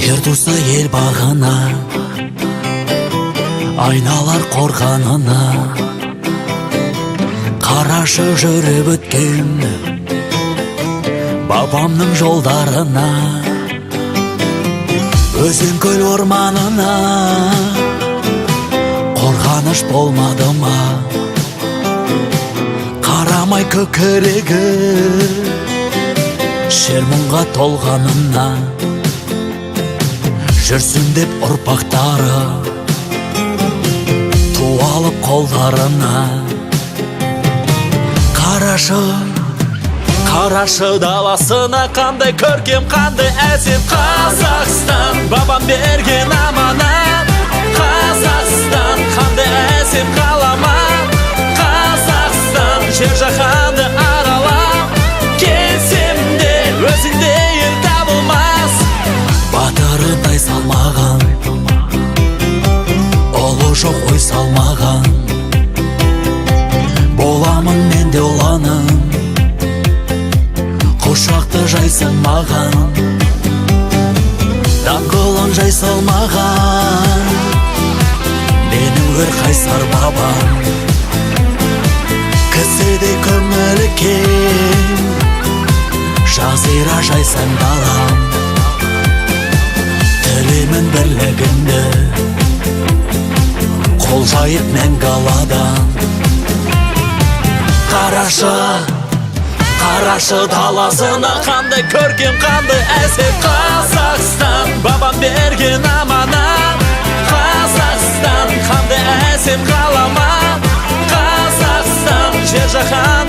Ер туса ел бағына, айналар қорғанына, қарашы жүріп өткен бабамның жолдарына, өзен көл орманына қорғаныш болмады ма? Қарамай көкірегі шер мұңға толғанына, жүрсін деп ұрпақтары туалып қолдарына. Қарашы даласына, қандай көркем, қандай әсем Қазақстан, бабам берген аманат. Қазақстан, қандай әсем қаламат. Қазақстан, жер жаһанды аралап келсем де өзіңдей ел табылмас. Батыры тай салмаған, ұлы жоқ ой салмаған, боламын мен де ұланым, құшақты жайсың маған. Даңғылын жай салмаған менің өр қайсар бабам, кісідей көңілі кең, жазира жайсаң далам. Тілеймін бірлігіңді, қол жайып мәңгі аладан. Қарашы даласына, қандай көркем, қандай әсем Қазақстан, бабам берген аманат. Қазақстан, қандай әсем қаламат. Қазақстан, жер жаһан